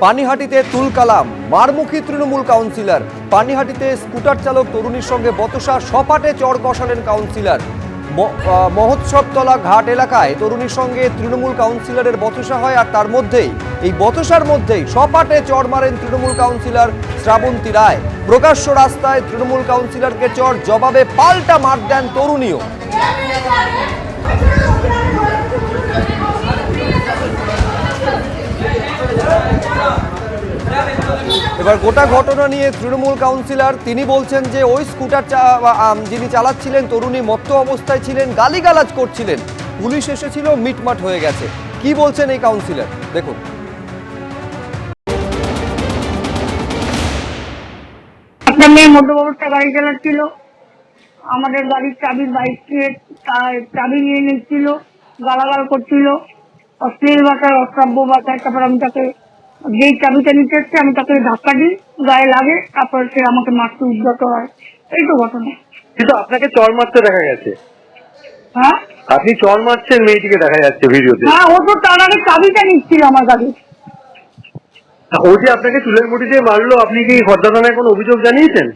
পানিহাটিতে তুলকালাম, মারমুখী Trinamool councillor. পানিহাটিতে scooter চালক তরুণীর সঙ্গে বচসা, সপাটে চড় কষালেন কাউন্সিলর। মহোৎসবতলা ঘাট এলাকায় তরুণীর সঙ্গে তৃণমূল কাউন্সিলরের বচসা হয়, আর তার মধ্যেই এই বচসার মধ্যেই সপাটে চড় মারেন তৃণমূল কাউন্সিলর শ্রাবন্তী রায়। প্রকাশ্য রাস্তায় তৃণমূল কাউন্সিলরকে চড়, জবাবে পাল্টা মার দেন তরুণীও। এবার গোটা ঘটনা নিয়ে তৃণমূল কাউন্সিলর তিনি বলছেন যে ওই স্কুটার যিনি চালাচ্ছিলেন তরুণী মত্ত অবস্থায় ছিলেন, গালিগালাজ করছিলেন, পুলিশ এসেছিল, মিটমাট হয়ে গেছে। কি বলছেন এই কাউন্সিলর দেখুন। একটা মেয়ে মধ্য অবস্থা গাড়ি চালাচ্ছিল, আমাদের গাড়ির চাবির বাইক চাবি নিয়ে নিচ্ছিল, গালাগাল করছিল, অশ্লীল ভাষায়, অশ্রাব্য ভাষায়। তারপর আমি তাকে, যেই চাবিটা নিতে এসছে আমি তাকে ধাক্কা দিই, গায়ে লাগে, তারপর সে আমাকে মারতে উদ্যত হয়। এই তো ঘটনা। কিন্তু আপনাকে চড় মারতে দেখা গেছে। হ্যাঁ, আপনি চড় মারছেন মেয়েটিকে দেখা যাচ্ছে ভিডিওতে। হ্যাঁ, ও তো তার আগে চাবিটা নিচ্ছিল আমার গাড়ির। ও যে আপনাকে চুলের মুঠি দিয়ে মারলো, আপনি কি খর্দা থানায় কোনো অভিযোগ জানিয়েছেন?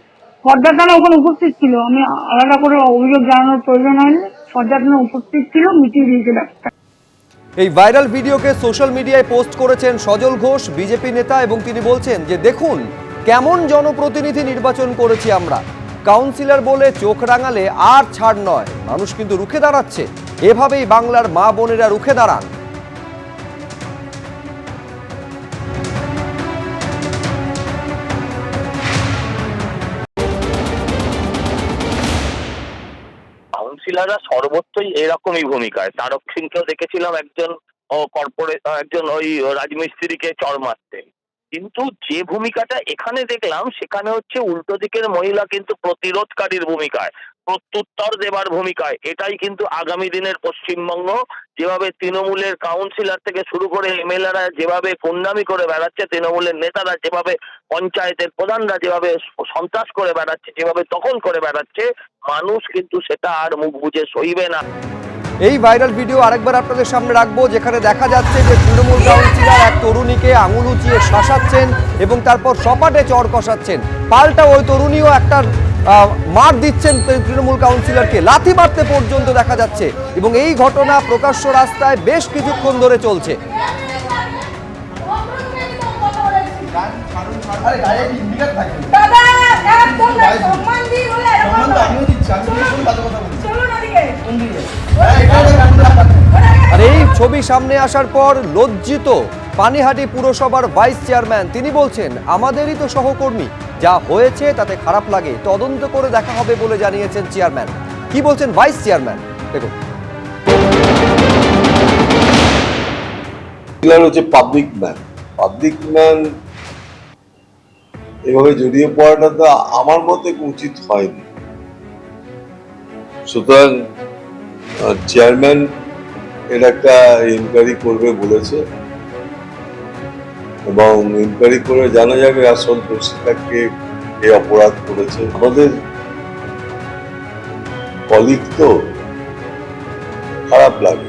খর্দা থানা ওখানে উপস্থিত ছিল, আমি আলাদা করে অভিযোগ জানানোর প্রয়োজন হয়নি। খর্দা থানা উপস্থিত ছিল, মিটিয়ে দিয়েছে ব্যাপারটা। এই ভাইরাল ভিডিওকে সোশ্যাল মিডিয়ায় পোস্ট করেছেন সজল ঘোষ, বিজেপি নেতা, এবং তিনি বলছেন যে দেখুন কেমন জনপ্রতিনিধি নির্বাচন করেছি আমরা। কাউন্সিলর বলে চোখ রাঙালে আর ছাড় নয়, মানুষ কিন্তু রুখে দাঁড়াচ্ছে। এভাবেই বাংলার মা বোনেরা রুখে দাঁড়ান। কাউন্সিলররা সর্বত্রই এরকমই ভূমিকায়। তারক সিংকেও দেখেছিলাম একজন একজন ওই রাজমিস্ত্রিকে চড় মারতে, কিন্তু যে ভূমিকাটা এখানে দেখলাম সেখানে হচ্ছে উল্টো দিকের মহিলা কিন্তু প্রতিরোধকারীর ভূমিকায়, প্রত্যুত্তর দেবার ভূমিকায়। এটাই কিন্তু আগামী দিনের পশ্চিমবঙ্গ, যেভাবে তৃণমূলের কাউন্সিলর থেকে শুরু করে এমএলএরা যেভাবে গুন্ডামি করে বেড়াচ্ছে, তৃণমূলের নেতারা যেভাবে, পঞ্চায়েতের প্রধানরা যেভাবে সন্ত্রাস করে বেড়াচ্ছে, যেভাবে দখল করে বেড়াচ্ছে, মানুষ কিন্তু সেটা আর মুখ বুজে সইবে না। এই ভাইরাল ভিডিও আরেকবার আপনাদের সামনে রাখবো, যেখানে দেখা যাচ্ছে যে তৃণমূল কাউন্সিলর এক তরুণীকে আঙুল উঁচিয়ে শাসাচ্ছেন এবং তারপর সপাটে চড় কষাচ্ছেন। পাল্টা ওই তরুণীও একটা মার দিচ্ছেন তৃণমূল কাউন্সিলরকে, লাথি মারতে পর্যন্ত দেখা যাচ্ছে। এবং এই ঘটনা প্রকাশ্য রাস্তায় বেশ কিছুক্ষণ ধরে চলছে। আর এই ছবি সামনে আসার পর লজ্জিত পানিহাটি পুরসভার ভাইস চেয়ারম্যান। তিনি বলছেন আমাদেরই তো সহকর্মী, যা হয়েছে তাতে খারাপ লাগে, তদন্ত করে দেখা হবে বলে জানিয়েছেন চেয়ারম্যান। কি বলছেন ভাইস চেয়ারম্যান দেখুন। হচ্ছে পাবলিক ম্যান এভাবে জড়িয়ে পড়াটা তো আমার মতে উচিত হয়নি। সুতরাং চেয়ারম্যান এর একটা ইনকোয়ারি করবে বলেছে, এবং ইনকোয়ারি করে জানা যাবে আসল দোষীটাকে, কে অপরাধ করেছে। আমাদের কলিগ তো, খারাপ লাগে।